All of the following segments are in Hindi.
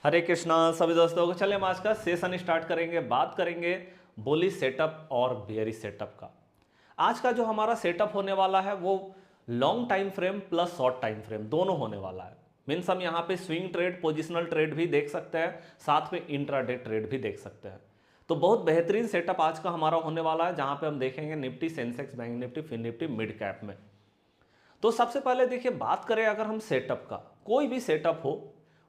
हरे कृष्णा सभी दोस्तों को। चलिए हम आज का सेशन स्टार्ट करेंगे। बात करेंगे बुलिश सेटअप और बेयरिश सेटअप का। आज का जो हमारा सेटअप होने वाला है वो long time frame plus short time frame दोनों होने वाला है। मीन्स हम यहाँ पे स्विंग ट्रेड, पोजिशनल ट्रेड भी देख सकते हैं, साथ में इंट्राडे ट्रेड भी देख सकते हैं। तो बहुत बेहतरीन सेटअप आज का हमारा होने वाला है, जहाँ पे हम देखेंगे Nifty, Sensex, bank Nifty, fin Nifty, mid cap में। तो सबसे पहले देखिए, बात करें अगर हम सेटअप का, कोई भी सेटअप हो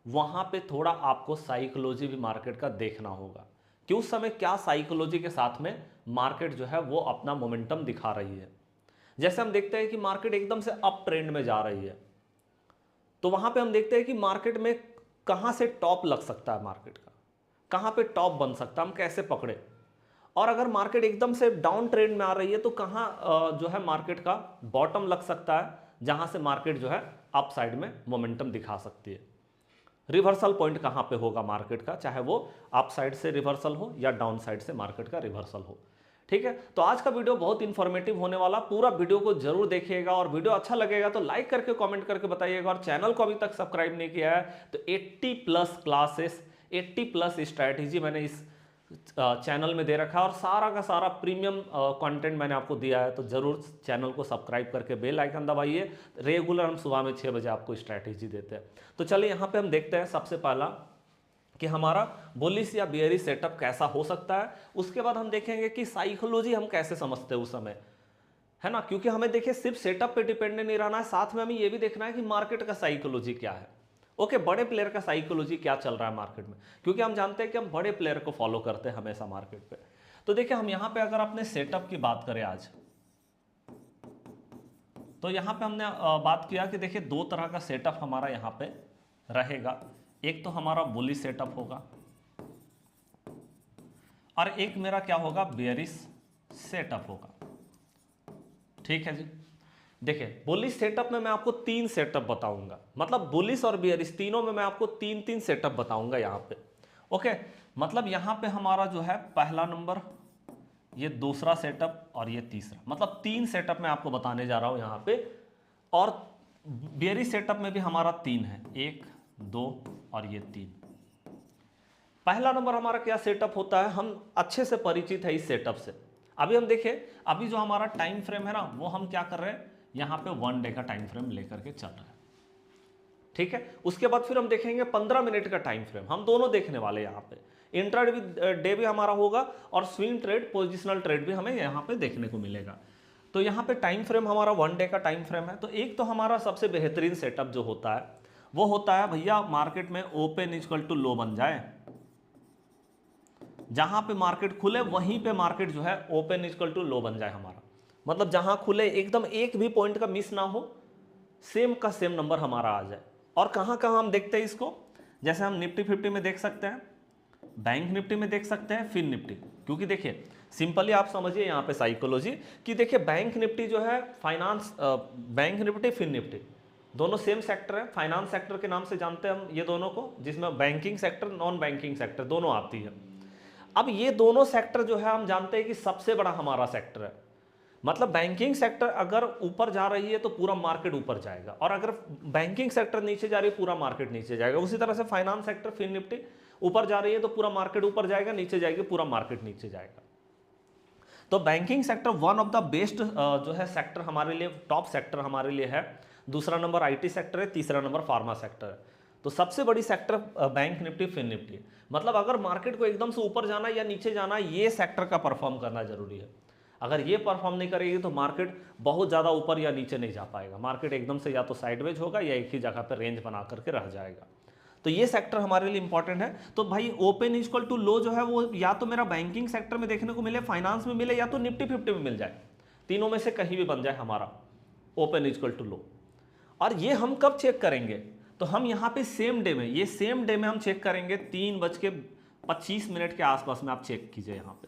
वहां पे थोड़ा आपको साइकोलॉजी भी मार्केट का देखना होगा कि उस समय क्या साइकोलॉजी के साथ में मार्केट जो है वो अपना मोमेंटम दिखा रही है। जैसे हम देखते हैं कि मार्केट एकदम से अप ट्रेंड में जा रही है, तो वहां पे हम देखते हैं कि मार्केट में कहां से टॉप लग सकता है, मार्केट का कहां पे टॉप बन सकता है, हम कैसे पकड़े। और अगर मार्केट एकदम से डाउन ट्रेंड में आ रही है तो कहां जो है मार्केट का बॉटम लग सकता है, जहां से मार्केट जो है अप साइड में मोमेंटम दिखा सकती है। रिवर्सल पॉइंट कहां पे होगा मार्केट का, चाहे वो अप साइड से रिवर्सल हो या डाउन साइड से मार्केट का रिवर्सल हो। ठीक है, तो आज का वीडियो बहुत इंफॉर्मेटिव होने वाला, पूरा वीडियो को जरूर देखिएगा और वीडियो अच्छा लगेगा तो लाइक करके कमेंट करके बताइएगा। और चैनल को अभी तक सब्सक्राइब नहीं किया है तो 80 प्लस क्लासेस, 80 प्लस स्ट्रैटेजी मैंने इस चैनल में दे रखा है और सारा का सारा प्रीमियम कंटेंट मैंने आपको दिया है। तो जरूर चैनल को सब्सक्राइब करके बेल आइकन दबाइए। रेगुलर हम सुबह में 6 बजे आपको स्ट्रैटेजी देते हैं। तो चलिए यहाँ पे हम देखते हैं सबसे पहला कि हमारा बुलिश या बेयरिश सेटअप कैसा हो सकता है। उसके बाद हम देखेंगे कि साइकोलॉजी हम कैसे समझते हैं उस समय, है ना, क्योंकि हमें देखिए सिर्फ सेटअप पे डिपेंडेंट नहीं रहना है, साथ में हमें ये भी देखना है कि मार्केट का साइकोलॉजी क्या है। ओके, बड़े प्लेयर का साइकोलॉजी क्या चल रहा है मार्केट में, क्योंकि हम जानते हैं कि हम बड़े प्लेयर को फॉलो करते हैं हमेशा मार्केट पे। तो देखिए हम यहाँ पे अगर अपने सेटअप की बात करें आज, तो यहाँ पे हमने बात किया कि देखिए दो तरह का सेटअप हमारा यहाँ पे रहेगा। एक तो हमारा बुलिश सेटअप होगा और एक मेरा क्या होगा, बेयरिश सेटअप होगा। ठीक है जी। देखिए बुलिश सेटअप में मैं आपको 3 सेटअप बताऊंगा, मतलब बुलिश और बेयरिश तीनों में मैं आपको 3-3 सेटअप बताऊंगा यहाँ पे। ओके, मतलब यहाँ पे हमारा जो है पहला नंबर, ये दूसरा सेटअप और ये तीसरा, मतलब 3 सेटअप मैं आपको बताने जा रहा हूँ यहाँ पे। और बेयरिश सेटअप में भी हमारा 3 है, 1, 2 और ये 3। पहला नंबर हमारा क्या सेटअप होता है, हम अच्छे से परिचित है इस सेटअप से। अभी हम देखें, अभी जो हमारा टाइम फ्रेम है ना, वो हम क्या कर रहे हैं, यहाँ पे 1 डे का टाइम फ्रेम लेकर के चल रहा है। ठीक है, उसके बाद फिर हम देखेंगे 15 मिनट का टाइम फ्रेम, हम दोनों देखने वाले यहाँ पे। इंट्रा डे भी हमारा होगा और स्विंग ट्रेड, पोजिशनल ट्रेड भी हमें यहाँ पे देखने को मिलेगा। तो यहाँ पे टाइम फ्रेम हमारा 1 डे का टाइम फ्रेम है। तो एक तो हमारा सबसे बेहतरीन सेटअप जो होता है वो होता है भैया, मार्केट में ओपन इक्वल टू लो बन जाए, जहां पे मार्केट खुले वहीं पे मार्केट जो है ओपन इक्वल टू लो बन जाए हमारा, मतलब जहां खुले एकदम एक भी पॉइंट का मिस ना हो, सेम का सेम नंबर हमारा आ जाए। और कहां कहां हम देखते हैं इसको, जैसे हम निफ्टी 50 में देख सकते हैं, बैंक निफ्टी में देख सकते हैं, फिन निफ्टी। क्योंकि देखिए सिंपली आप समझिए यहाँ पे साइकोलॉजी कि देखिए बैंक निफ्टी जो है finance, bank Nifty, fin Nifty दोनों सेम सेक्टर है, फाइनेंस सेक्टर के नाम से जानते हैं हम ये दोनों को, जिसमें banking sector, non banking sector दोनों आती है। अब ये दोनों सेक्टर जो है हम जानते हैं कि सबसे बड़ा हमारा सेक्टर है, मतलब बैंकिंग सेक्टर अगर ऊपर जा रही है तो पूरा मार्केट ऊपर जाएगा, और अगर बैंकिंग सेक्टर नीचे जा रही है पूरा मार्केट नीचे जाएगा। उसी तरह से फाइनेंस सेक्टर, फिन निफ्टी ऊपर जा रही है तो पूरा मार्केट ऊपर जाएगा, नीचे जाएगी पूरा मार्केट नीचे जाएगा। तो banking sector one of the best जो है सेक्टर हमारे लिए, टॉप सेक्टर हमारे लिए है। दूसरा नंबर आईटी सेक्टर है, तीसरा नंबर फार्मा सेक्टर है। तो सबसे बड़ी sector bank Nifty, fin Nifty. मतलब अगर मार्केट को एकदम से ऊपर जाना या नीचे जाना, ये सेक्टर का परफॉर्म करना जरूरी है। अगर ये परफॉर्म नहीं करेगी तो मार्केट बहुत ज़्यादा ऊपर या नीचे नहीं जा पाएगा, मार्केट एकदम से या तो साइडवेज होगा या एक ही जगह पर रेंज बना करके रह जाएगा। तो ये सेक्टर हमारे लिए इंपॉर्टेंट है। तो भाई ओपन इक्वल टू लो जो है वो या तो मेरा बैंकिंग सेक्टर में देखने को मिले, फाइनेंस में मिले, या तो निफ्टी 50 में मिल जाए, तीनों में से कहीं भी बन जाए हमारा ओपन इक्वल टू लो। और ये हम कब चेक करेंगे, तो हम यहाँ पे सेम डे में, ये सेम डे में हम चेक करेंगे 3:25 के आसपास में। आप चेक कीजिए यहाँ पे,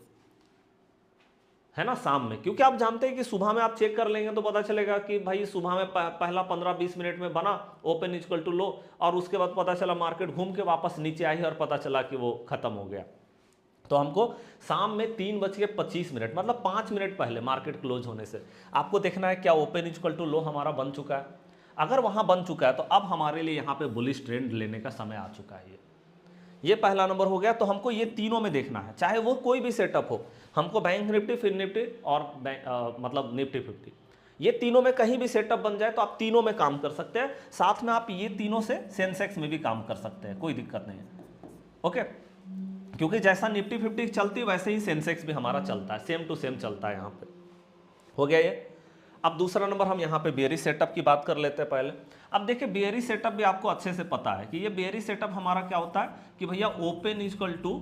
है ना, शाम में, क्योंकि आप जानते हैं कि सुबह में आप चेक कर लेंगे तो पता चलेगा कि भाई सुबह में पहला 15-20 मिनट में बना ओपन इक्वल टू लो, और उसके बाद पता चला मार्केट घूम के वापस नीचे आई और पता चला कि वो खत्म हो गया। तो हमको शाम में 3:25 मतलब 5 मिनट पहले मार्केट क्लोज होने से आपको देखना है क्या ओपन इक्वल टू लो हमारा बन चुका है। अगर वहां बन चुका है तो अब हमारे लिए यहाँ पे बुलिश ट्रेंड लेने का समय आ चुका है। ये पहला नंबर हो गया। तो हमको ये तीनों में देखना है, चाहे वो कोई भी सेटअप हो, हमको बैंक निफ्टी, फिर निफ्टी और मतलब निफ्टी 50, ये तीनों में कहीं भी सेटअप बन जाए तो आप तीनों में काम कर सकते हैं। साथ में आप ये तीनों से सेंसेक्स में भी काम कर सकते हैं, कोई दिक्कत नहीं है। ओके, क्योंकि जैसा निफ्टी 50 चलती है वैसे ही सेंसेक्स भी हमारा चलता है, सेम टू सेम चलता है। यहाँ पे हो गया ये। अब दूसरा नंबर हम यहाँ पे बेयरिश सेटअप की बात कर लेते हैं पहले। अब देखिए बेयरिश सेटअप भी आपको अच्छे से पता है कि ये बेयरिश सेटअप हमारा क्या होता है कि भैया ओपन इक्वल टू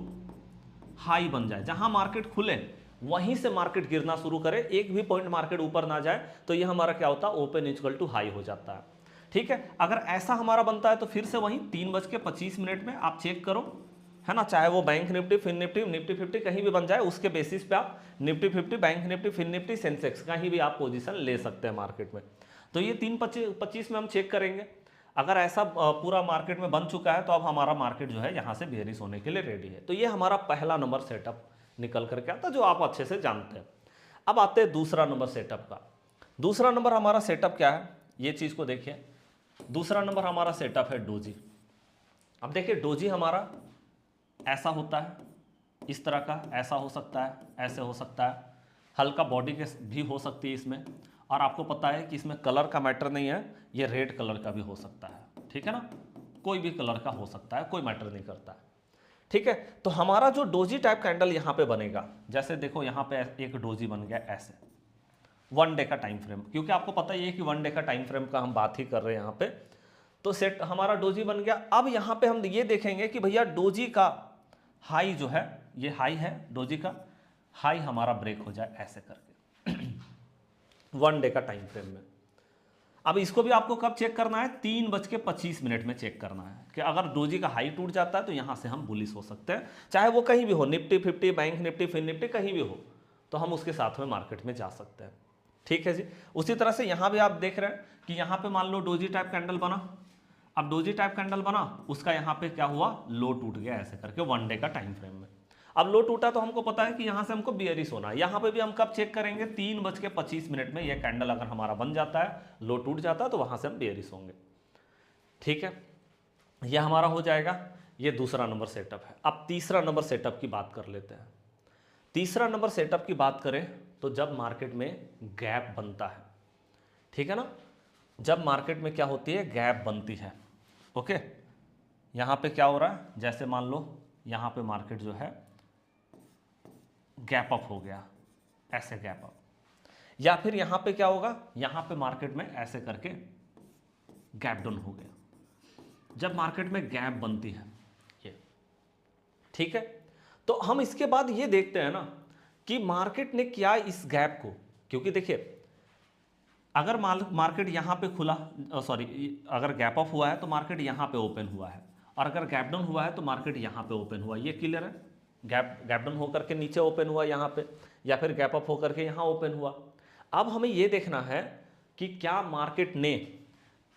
हाई बन जाए, जहां मार्केट खुले वहीं से मार्केट गिरना शुरू करे, एक भी पॉइंट मार्केट ऊपर ना जाए, तो ये हमारा क्या होता है, ओपन इक्वल टू हाई हो जाता है। ठीक है, अगर ऐसा हमारा बनता है तो फिर से वहीं 3:25 में आप चेक करो, है ना, चाहे वो bank Nifty, fin Nifty, Nifty 50 कहीं भी बन जाए, उसके बेसिस पे आप Nifty 50, bank Nifty, fin Nifty, Sensex कहीं भी आप पोजीशन ले सकते हैं मार्केट में। तो ये 3:25 में हम चेक करेंगे। अगर ऐसा पूरा मार्केट में बन चुका है तो अब हमारा मार्केट जो है यहाँ से बेयरिश होने के लिए रेडी है। तो ये हमारा पहला नंबर सेटअप निकल करके आता, जो आप अच्छे से जानते हैं। अब आते हैं दूसरा नंबर सेटअप का। दूसरा नंबर हमारा सेटअप क्या है, ये चीज़ को देखिए। दूसरा नंबर हमारा सेटअप है डोजी। अब देखिए डोजी हमारा ऐसा होता है, इस तरह का, ऐसा हो सकता है, ऐसे हो सकता है, हल्का बॉडी के भी हो सकती है इसमें। और आपको पता है कि इसमें कलर का मैटर नहीं है, ये रेड कलर का भी हो सकता है, ठीक है ना, कोई भी कलर का हो सकता है, कोई मैटर नहीं करता है। ठीक है, तो हमारा जो डोजी टाइप कैंडल यहाँ पे बनेगा, जैसे देखो यहाँ पे एक डोजी बन गया ऐसे, 1 डे का टाइम फ्रेम, क्योंकि आपको पता ही है कि 1 डे का टाइम फ्रेम का हम बात ही कर रहे हैं यहाँ पे। तो सेट हमारा डोजी बन गया। अब यहाँ पे हम ये देखेंगे कि भैया डोजी का हाई जो है, ये हाई है, डोजी का हाई हमारा ब्रेक हो जाए ऐसे करके 1 डे का टाइम फ्रेम में। अब इसको भी आपको कब चेक करना है, 3:25 में चेक करना है कि अगर डोजी का हाई टूट जाता है तो यहां से हम बुलिश हो सकते हैं, चाहे वो कहीं भी हो, Nifty 50, bank Nifty, fin Nifty कहीं भी हो, तो हम उसके साथ में मार्केट में जा सकते हैं। ठीक है जी। उसी तरह से यहां भी आप देख रहे हैं कि यहां पे मान लो डोजी टाइप कैंडल बना। अब डोजी टाइप कैंडल बना, उसका यहां पे क्या हुआ, लो टूट गया ऐसे करके 1 डे का टाइम फ्रेम में। अब लो टूटा तो हमको पता है कि यहां से हमको बियरिश होना है। यहां पे भी हम कब चेक करेंगे, 3:25 में ये कैंडल अगर हमारा बन जाता है, लो टूट जाता है, तो वहां से हम बियरिश होंगे। ठीक है, यह हमारा हो जाएगा, ये दूसरा नंबर सेटअप है। अब तीसरा नंबर सेटअप की बात कर लेते हैं। तीसरा नंबर सेटअप की बात करें तो जब मार्केट में गैप बनता है, ठीक है ना, जब मार्केट में क्या होती है, गैप बनती है। ओके, यहां पे क्या हो रहा है, जैसे मान लो यहां पे मार्केट जो है गैप अप हो गया, ऐसे गैप अप, या फिर यहां पे क्या होगा, यहां पे मार्केट में ऐसे करके गैप डाउन हो गया। जब मार्केट में गैप बनती है ये, ठीक है, तो हम इसके बाद ये देखते हैं ना कि मार्केट ने क्या इस गैप को, क्योंकि देखिए अगर मार्केट यहां पे खुला, अगर गैप अप हुआ है तो मार्केट यहां पे ओपन हुआ है, और अगर गैप डाउन हुआ है तो मार्केट यहां पे ओपन हुआ। ये क्लियर है, गैप डाउन होकर के नीचे ओपन हुआ यहाँ पे, या फिर गैप अप होकर के यहाँ ओपन हुआ। अब हमें ये देखना है कि क्या मार्केट ने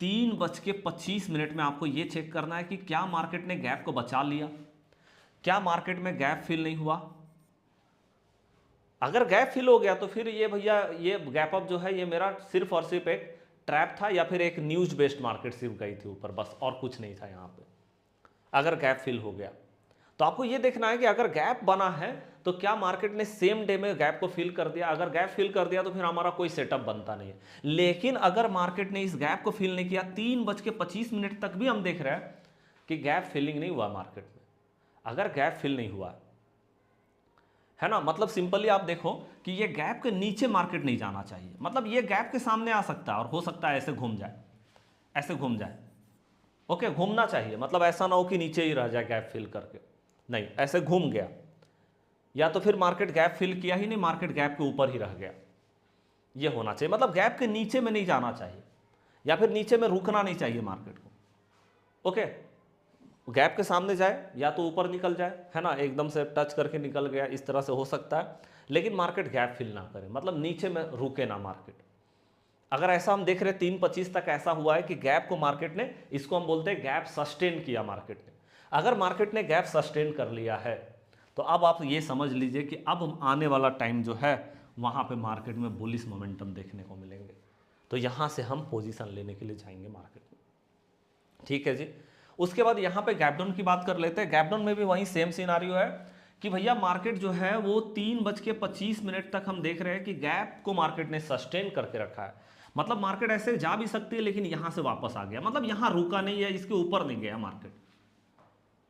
3:25 में, आपको ये चेक करना है कि क्या मार्केट ने गैप को बचा लिया, क्या मार्केट में गैप फिल नहीं हुआ। अगर गैप फिल हो गया तो फिर ये भैया ये गैप अप जो है ये मेरा सिर्फ और सिर्फ एक ट्रैप था, या फिर एक न्यूज बेस्ड मार्केट सिर्फ गई थी ऊपर, बस और कुछ नहीं था यहाँ पे। अगर गैप फिल हो गया तो आपको ये देखना है कि अगर गैप बना है तो क्या मार्केट ने सेम डे में गैप को फिल कर दिया। अगर गैप फिल कर दिया तो फिर हमारा कोई सेटअप बनता नहीं है। लेकिन अगर मार्केट ने इस गैप को फिल नहीं किया, 3:25 तक भी हम देख रहे हैं कि गैप फिलिंग नहीं हुआ मार्केट में। अगर गैप फिल नहीं हुआ है ना, मतलब सिंपली आप देखो कि ये गैप के नीचे मार्केट नहीं जाना चाहिए, मतलब ये गैप के सामने आ सकता है और हो सकता है ऐसे घूम जाए, ऐसे घूम जाए। ओके, घूमना चाहिए, मतलब ऐसा ना हो कि नीचे ही रह जाए गैप फिल करके, नहीं, ऐसे घूम गया, या तो फिर मार्केट गैप फिल किया ही नहीं, मार्केट गैप के ऊपर ही रह गया, ये होना चाहिए। मतलब गैप के नीचे में नहीं जाना चाहिए, या फिर नीचे में रुकना नहीं चाहिए मार्केट को। ओके, गैप के सामने जाए या तो ऊपर निकल जाए, है ना, एकदम से टच करके निकल गया, इस तरह से हो सकता है, लेकिन मार्केट गैप फिल ना करे, मतलब नीचे में रुके ना मार्केट। अगर ऐसा हम देख रहे 3:25 तक ऐसा हुआ है कि गैप को मार्केट ने, इसको हम बोलते हैं गैप सस्टेन किया मार्केट ने। अगर मार्केट ने गैप सस्टेन कर लिया है तो अब आप ये समझ लीजिए कि अब आने वाला टाइम जो है वहाँ पे मार्केट में बुलिश मोमेंटम देखने को मिलेंगे, तो यहाँ से हम पोजीशन लेने के लिए जाएंगे मार्केट में। ठीक है जी। उसके बाद यहाँ पे गैप डाउन की बात कर लेते हैं। गैप डाउन में भी वही सेम सिनारियो है कि भैया मार्केट जो है वो 3:25 तक हम देख रहे हैं कि गैप को मार्केट ने सस्टेन करके रखा है। मतलब मार्केट ऐसे जा भी सकती है लेकिन यहां से वापस आ गया, मतलब यहां रुका नहीं है, इसके ऊपर नहीं गया मार्केट।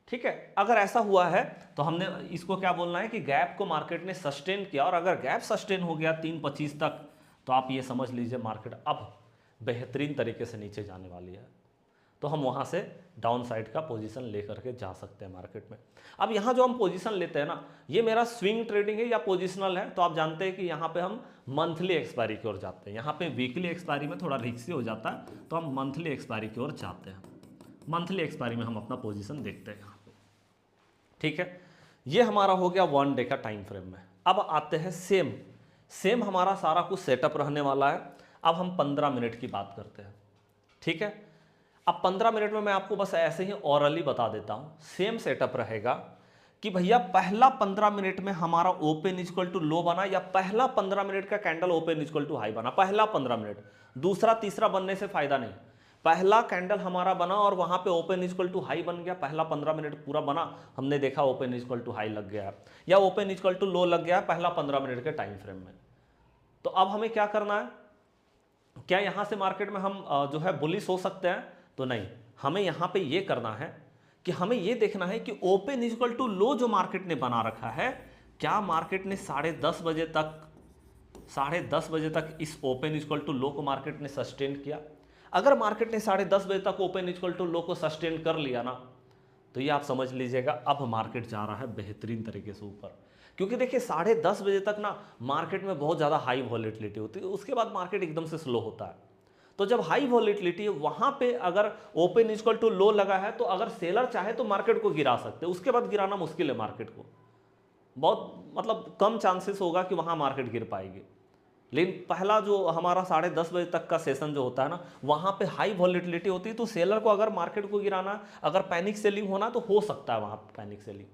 ठीक है, अगर ऐसा हुआ है तो हमने इसको क्या बोलना है कि गैप को मार्केट ने सस्टेन किया, और अगर गैप सस्टेन हो गया 3:25 तक तो आप ये समझ लीजिए मार्केट अब बेहतरीन तरीके से नीचे जाने वाली है। तो हम वहां से डाउन साइड का पोजीशन लेकर के जा सकते हैं मार्केट में। अब यहाँ जो हम पोजीशन लेते हैं ना, ये मेरा स्विंग ट्रेडिंग है या पोजीशनल है, तो आप जानते हैं कि यहाँ पे हम मंथली एक्सपायरी की ओर जाते हैं। यहाँ पे वीकली एक्सपायरी में थोड़ा रिस्की हो जाता है, तो हम मंथली एक्सपायरी की ओर जाते हैं। मंथली एक्सपायरी में हम अपना पोजीशन देखते हैं यहाँ पे। ठीक है, ये हमारा हो गया 1 डे का टाइम फ्रेम में। अब आते हैं सेम हमारा सारा कुछ सेटअप रहने वाला है। अब हम 15 मिनट की बात करते हैं। ठीक है, अब 15 मिनट में मैं आपको बस ऐसे ही ऑरली बता देता हूं। सेम सेटअप रहेगा कि भैया पहला 15 मिनट में हमारा ओपन इक्वल टू लो बना, या पहला 15 मिनट का candle open equal to high बना, पहला 15 मिनट, दूसरा तीसरा बनने से फायदा नहीं। पहला कैंडल हमारा बना और वहां पे ओपन इक्वल टू हाई बन गया, पहला 15 मिनट पूरा बना, हमने देखा ओपन इक्वल टू हाई लग गया या ओपन इक्वल टू लो लग गया पहला 15 मिनट के टाइम फ्रेम में। तो अब हमें क्या करना है, क्या यहां से मार्केट में हम जो है बुलिश हो सकते हैं? तो नहीं, हमें यहां पे ये करना है कि हमें ये देखना है कि ओपन इक्वल टू लो जो मार्केट ने बना रखा है, क्या मार्केट ने 10:30 बजे तक इस ओपन इक्वल टू लो को मार्केट ने सस्टेन किया। अगर मार्केट ने 10:30 बजे तक ओपन इक्वल टू लो को सस्टेन कर लिया ना, तो ये आप समझ लीजिएगा अब मार्केट जा रहा है बेहतरीन तरीके से ऊपर। क्योंकि देखिए 10:30 बजे तक ना मार्केट में बहुत ज़्यादा हाई वॉलेटिलिटी होती है, उसके बाद मार्केट एकदम से स्लो होता है। तो जब हाई वॉलेटिलिटी है वहां पे अगर ओपन इक्वल टू लो लगा है, तो अगर सेलर चाहे तो मार्केट को गिरा सकते हैं, उसके बाद गिराना मुश्किल है मार्केट को, बहुत मतलब कम चांसेस होगा कि वहां मार्केट गिर पाएगी। लेकिन पहला जो हमारा 10:30 बजे तक का सेशन जो होता है ना, वहां पे हाई वॉलेटिलिटी होती है, तो सेलर को अगर मार्केट को गिराना, अगर पैनिक सेलिंग होना तो हो सकता है वहां पैनिक सेलिंग,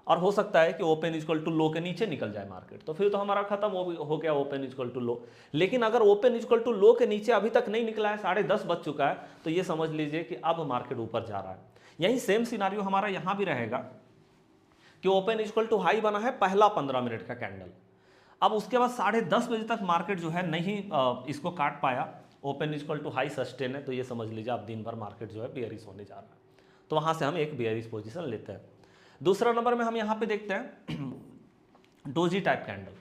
और हो सकता है कि ओपन इक्वल टू लो के नीचे निकल जाए मार्केट, तो फिर तो हमारा खत्म हो गया ओपन इक्वल टू लो। लेकिन अगर ओपन इक्वल टू लो के नीचे अभी तक नहीं निकला है, 10:30 बज चुका है, तो ये समझ लीजिए कि अब मार्केट ऊपर जा रहा है। यही सेम सिनारियो हमारा यहां भी रहेगा कि ओपन इक्वल टू हाई बना है पहला 15 मिनट का कैंडल। अब उसके बाद 10:30 बजे तक मार्केट जो है नहीं इसको काट पाया, open equal to high sustain है, तो ये समझ लीजिए अब दिन भर मार्केट जो है बेयरिश होने जा रहा है। तो वहां से हम एक बेयरिश पोजीशन लेते हैं। दूसरा नंबर में हम यहां पे देखते हैं doji type candle.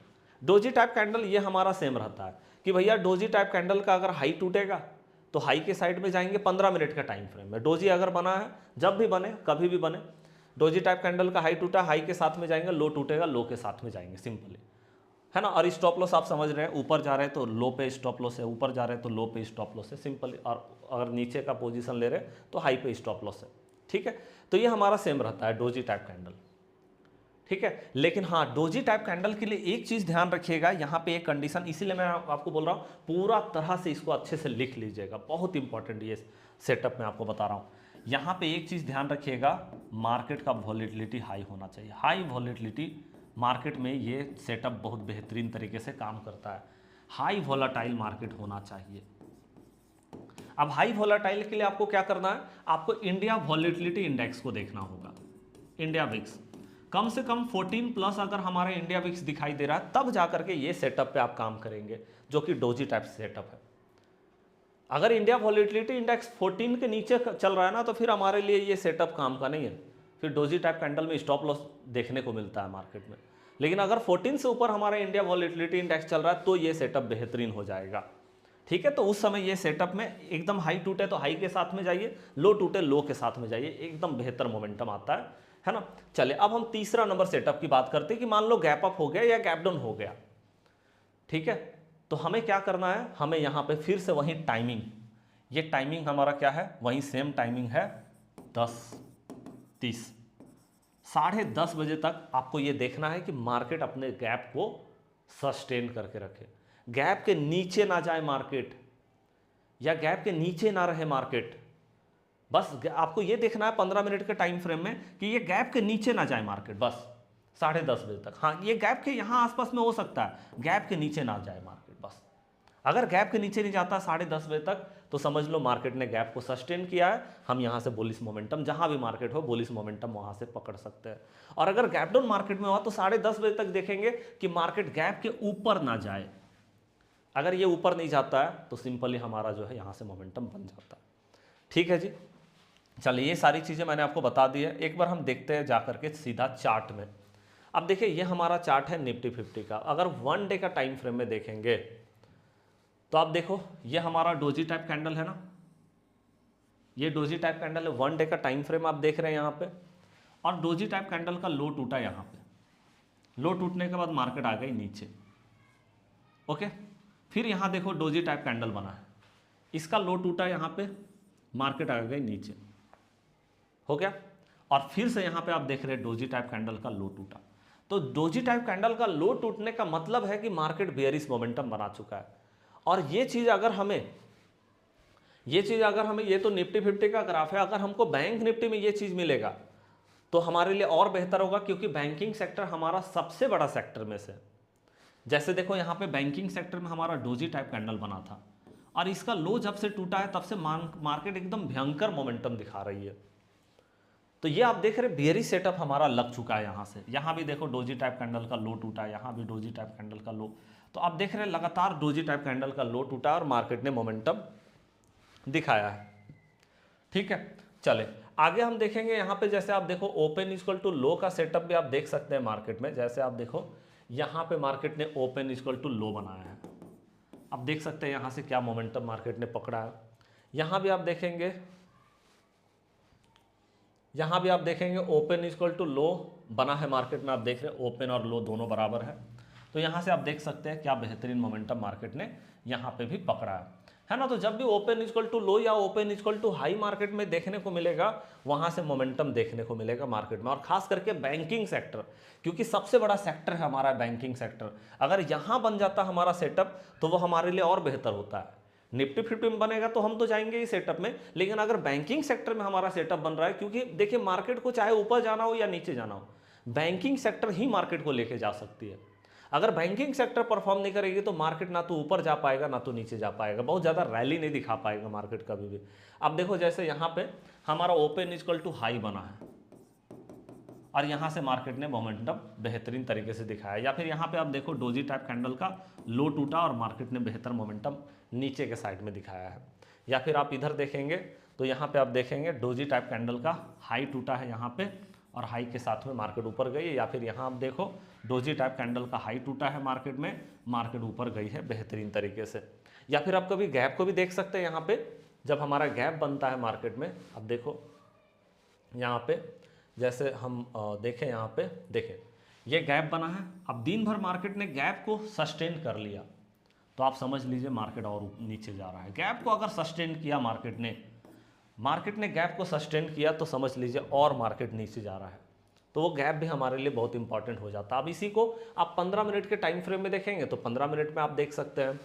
Doji type candle ये हमारा सेम रहता है कि भैया डोजी टाइप कैंडल का अगर हाई टूटेगा तो हाई के साइड में जाएंगे 15 मिनट का टाइम फ्रेम में। डोजी अगर बना है, जब भी बने कभी भी बने, डोजी टाइप कैंडल का हाई टूटा, हाई के साथ में जाएंगे, लो टूटेगा लो के साथ में जाएंगे, सिंपली है ना। और स्टॉप लॉस आप समझ रहे हैं, ऊपर जा रहे हैं तो लो पे स्टॉप लॉस है, ऊपर जा रहे हैं तो लो पे स्टॉप लॉस है, सिंपली। और अगर नीचे का पोजीशन ले रहे हैं तो हाई पे स्टॉप लॉस है। ठीक है, तो ये हमारा सेम रहता है डोजी टाइप कैंडल। ठीक है, लेकिन हाँ डोजी टाइप कैंडल के लिए एक चीज ध्यान रखिएगा, यहां पे एक कंडीशन, इसीलिए मैं आपको बोल रहा हूं पूरा तरह से इसको अच्छे से लिख लीजिएगा, बहुत इंपॉर्टेंट ये सेटअप मैं आपको बता रहा हूं। यहां पे एक चीज ध्यान रखिएगा, मार्केट का वॉलेटिलिटी हाई होना चाहिए। हाई वॉलेटिलिटी मार्केट में ये सेटअप बहुत बेहतरीन तरीके से काम करता है। हाई वॉलेटाइल मार्केट होना चाहिए। अब हाई वॉलेटाइल के लिए आपको क्या करना है, आपको इंडिया वॉलेटिलिटी इंडेक्स को देखना होगा, इंडिया विक्स कम से कम 14+ अगर हमारा इंडिया विक्स दिखाई दे रहा है, तब जाकर के ये सेटअप पे आप काम करेंगे, जो कि डोजी टाइप सेटअप है। अगर इंडिया वॉलेटिलिटी इंडेक्स 14 के नीचे चल रहा है ना, तो फिर हमारे लिए ये सेटअप काम का नहीं है, फिर डोजी टाइप कैंडल में स्टॉप लॉस देखने को मिलता है मार्केट में। लेकिन अगर 14 से ऊपर हमारा इंडिया वॉलेटिलिटी इंडेक्स चल रहा है, तो ये सेटअप बेहतरीन हो जाएगा। ठीक है, तो उस समय ये सेटअप में एकदम हाई टूटे तो हाई के साथ में जाइए, लो टूटे लो के साथ में जाइए, एकदम बेहतर मोमेंटम आता है ना। चलिए अब हम तीसरा नंबर सेटअप की बात करते हैं कि मान लो गैप अप हो गया या गैप डाउन हो गया। ठीक है, तो हमें क्या करना है, हमें यहां पे फिर से वही टाइमिंग, ये टाइमिंग हमारा क्या है, वही सेम टाइमिंग है 10:30, 10:30 बजे तक आपको ये देखना है कि मार्केट अपने गैप को सस्टेन करके रखे, गैप के नीचे ना जाए मार्केट, या गैप के नीचे ना रहे मार्केट। बस आपको ये देखना है 15 मिनट के टाइम फ्रेम में कि ये गैप के नीचे ना जाए मार्केट, बस 10:30 बजे तक। हाँ, ये गैप के यहाँ आसपास में हो सकता है, गैप के नीचे ना जाए मार्केट बस। अगर गैप के नीचे नहीं जाता 10:30 बजे तक, तो समझ लो मार्केट ने गैप को सस्टेन किया है। हम यहाँ से बुलिश मोमेंटम, जहाँ भी मार्केट हो बुलिश मोमेंटम वहाँ से पकड़ सकते हैं। और अगर गैप डाउन मार्केट में हुआ तो 10:30 बजे तक देखेंगे कि मार्केट गैप के ऊपर ना जाए। अगर ये ऊपर नहीं जाता है तो सिंपली हमारा जो है यहाँ से मोमेंटम बन जाता है। ठीक है जी, चलिए ये सारी चीज़ें मैंने आपको बता दी है। एक बार हम देखते हैं जाकर के सीधा चार्ट में। अब देखिए ये हमारा चार्ट है निफ्टी 50 का। अगर 1 डे का टाइम फ्रेम में देखेंगे तो आप देखो ये हमारा डोजी टाइप कैंडल है ना, ये डोजी टाइप कैंडल है। 1 डे का टाइम फ्रेम आप देख रहे हैं यहाँ पे, और डोजी टाइप कैंडल का लो टूटा यहाँ पे। लो टूटने के बाद मार्केट आ गई नीचे। ओके, फिर यहाँ देखो डोजी टाइप कैंडल बना है, इसका लो टूटा यहाँ पे, मार्केट आ गई नीचे, हो गया। और फिर से यहाँ पे आप देख रहे हैं डोजी टाइप कैंडल का लो टूटा। तो डोजी टाइप कैंडल का लो टूटने का मतलब है कि मार्केट बेयरिश मोमेंटम बना चुका है। और ये चीज़ अगर हमें ये तो निफ्टी 50 का ग्राफ है, अगर हमको बैंक निफ्टी में ये चीज़ मिलेगा तो हमारे लिए और बेहतर होगा, क्योंकि बैंकिंग सेक्टर हमारा सबसे बड़ा सेक्टर में से। जैसे देखो यहाँ पे बैंकिंग सेक्टर में हमारा डोजी टाइप कैंडल बना था, और इसका लो जब से टूटा है तब से मार्केट एकदम भयंकर मोमेंटम दिखा रही है। तो ये आप देख रहे हैं बेयरिश सेटअप हमारा लग चुका है यहाँ से। यहाँ भी देखो डोजी टाइप कैंडल का लो टूटा है, यहाँ भी डोजी टाइप कैंडल का लो। तो आप देख रहे हैं लगातार डोजी टाइप कैंडल का लो टूटा और मार्केट ने मोमेंटम दिखाया है। ठीक है, चले आगे हम देखेंगे। यहाँ पे जैसे आप देखो ओपन इक्वल टू लो का सेटअप भी आप देख सकते हैं मार्केट में। जैसे आप देखो यहाँ पे मार्केट ने ओपन इक्वल टू लो बनाया है, आप देख सकते हैं यहाँ से क्या मोमेंटम मार्केट ने पकड़ा है। यहाँ भी आप देखेंगे ओपन इक्वल टू लो बना है मार्केट में। आप देख रहे हैं ओपन और लो दोनों बराबर है। तो यहाँ से आप देख सकते हैं क्या बेहतरीन मोमेंटम मार्केट ने यहाँ पे भी पकड़ा है ना। तो जब भी ओपन इक्वल टू लो या open equal to high market में देखने को मिलेगा, वहाँ से मोमेंटम देखने को मिलेगा मार्केट में। और खास करके बैंकिंग सेक्टर, क्योंकि सबसे बड़ा सेक्टर है हमारा बैंकिंग सेक्टर। अगर यहाँ बन जाता हमारा सेटअप तो वो हमारे लिए और बेहतर होता है। निफ्टी 50 में बनेगा तो हम तो जाएंगे इस सेटअप में, लेकिन अगर बैंकिंग सेक्टर में हमारा सेटअप बन रहा है, क्योंकि देखिए मार्केट को चाहे ऊपर जाना हो या नीचे जाना हो, बैंकिंग सेक्टर ही मार्केट को लेके जा सकती है। अगर बैंकिंग सेक्टर परफॉर्म नहीं करेगी तो मार्केट ना तो ऊपर जा पाएगा ना तो नीचे जा पाएगा, बहुत ज़्यादा रैली नहीं दिखा पाएगा मार्केट कभी भी। अब देखो जैसे यहाँ पे हमारा ओपन इक्वल टू हाई बना है और यहाँ से मार्केट ने मोमेंटम बेहतरीन तरीके से दिखाया, या फिर यहाँ पे आप देखो डोजी टाइप कैंडल का लो टूटा और मार्केट ने बेहतर मोमेंटम नीचे के साइड में दिखाया है। या फिर आप इधर देखेंगे तो यहाँ पे आप देखेंगे डोजी टाइप कैंडल का हाई टूटा है यहाँ पे, और हाई के साथ में मार्केट ऊपर गई है। या फिर यहाँ आप देखो डोजी टाइप कैंडल का हाई टूटा है मार्केट में, मार्केट ऊपर गई है बेहतरीन तरीके से। या फिर आप कभी गैप को भी देख सकते हैं। यहाँ पे जब हमारा गैप बनता है मार्केट में, अब देखो यहाँ पे जैसे हम देखें, यहाँ पे देखें ये गैप बना है। अब दिन भर मार्केट ने गैप को सस्टेन कर लिया तो आप समझ लीजिए मार्केट और नीचे जा रहा है। गैप को अगर सस्टेन किया मार्केट ने गैप को सस्टेन किया तो समझ लीजिए और मार्केट नीचे जा रहा है। तो वो गैप भी हमारे लिए बहुत इंपॉर्टेंट हो जाता है। अब इसी को आप 15 मिनट के टाइम फ्रेम में देखेंगे तो 15 मिनट में आप देख सकते हैं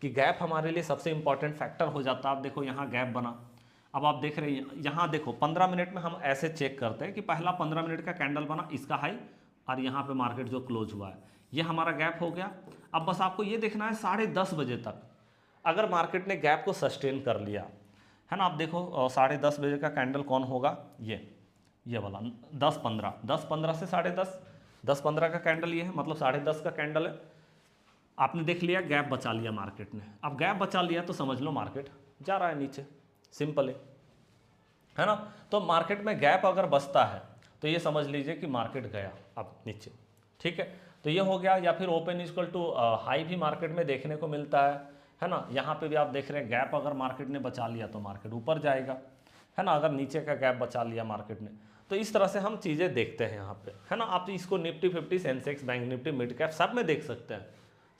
कि गैप हमारे लिए सबसे इंपॉर्टेंट फैक्टर हो जाता है। आप देखो यहाँ गैप बना, अब आप देख रहे हैं यहाँ देखो 15 मिनट में हम ऐसे चेक करते हैं कि पहला 15 मिनट का कैंडल बना, इसका हाई, और यहाँ पे मार्केट जो क्लोज हुआ है ये हमारा गैप हो गया। अब बस आपको ये देखना है 10:30 बजे तक अगर मार्केट ने गैप को सस्टेन कर लिया है ना। आप देखो 10:30 बजे का कैंडल कौन होगा, ये वाला 10:15 से 10:30, 10:15 का कैंडल ये है, मतलब 10:30 का कैंडल है। आपने देख लिया गैप बचा लिया मार्केट ने। अब गैप बचा लिया तो समझ लो मार्केट जा रहा है नीचे, सिंपल है ना। तो मार्केट में गैप अगर बचता है तो ये समझ लीजिए कि मार्केट गया अब नीचे, ठीक है। तो ये हो गया। या फिर ओपन इक्वल टू हाई भी मार्केट में देखने को मिलता है ना। यहाँ पे भी आप देख रहे हैं गैप अगर मार्केट ने बचा लिया तो मार्केट ऊपर जाएगा, है ना। अगर नीचे का गैप बचा लिया मार्केट ने, तो इस तरह से हम चीज़ें देखते हैं यहाँ पे, है ना। आप इसको Nifty 50, Sensex, bank Nifty, mid cap सब में देख सकते हैं,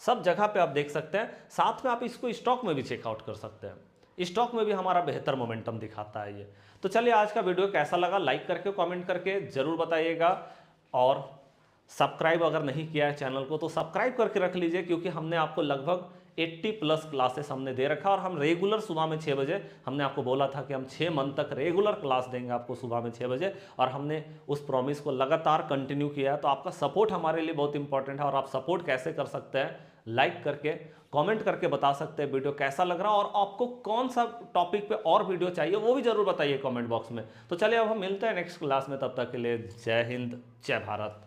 सब जगह पे आप देख सकते हैं। साथ में आप इसको स्टॉक में भी चेकआउट कर सकते हैं, स्टॉक में भी हमारा बेहतर मोमेंटम दिखाता है ये। तो चलिए आज का वीडियो कैसा लगा, लाइक करके कमेंट करके ज़रूर बताइएगा। और सब्सक्राइब अगर नहीं किया है चैनल को तो सब्सक्राइब करके रख लीजिए, क्योंकि हमने आपको लगभग 80 प्लस क्लासेस हमने दे रखा, और हम रेगुलर सुबह में 6 बजे, हमने आपको बोला था कि हम 6 मंथ तक रेगुलर क्लास देंगे आपको सुबह में 6 बजे, और हमने उस प्रॉमिस को लगातार कंटिन्यू किया है। तो आपका सपोर्ट हमारे लिए बहुत इंपॉर्टेंट है, और आप सपोर्ट कैसे कर सकते हैं, लाइक करके, कमेंट करके बता सकते हैं वीडियो कैसा लग रहा है, और आपको कौन सा टॉपिक पे और वीडियो चाहिए वो भी जरूर बताइए कमेंट बॉक्स में। तो चलिए अब हम मिलते हैं नेक्स्ट क्लास में, तब तक के लिए जय हिंद, जय भारत।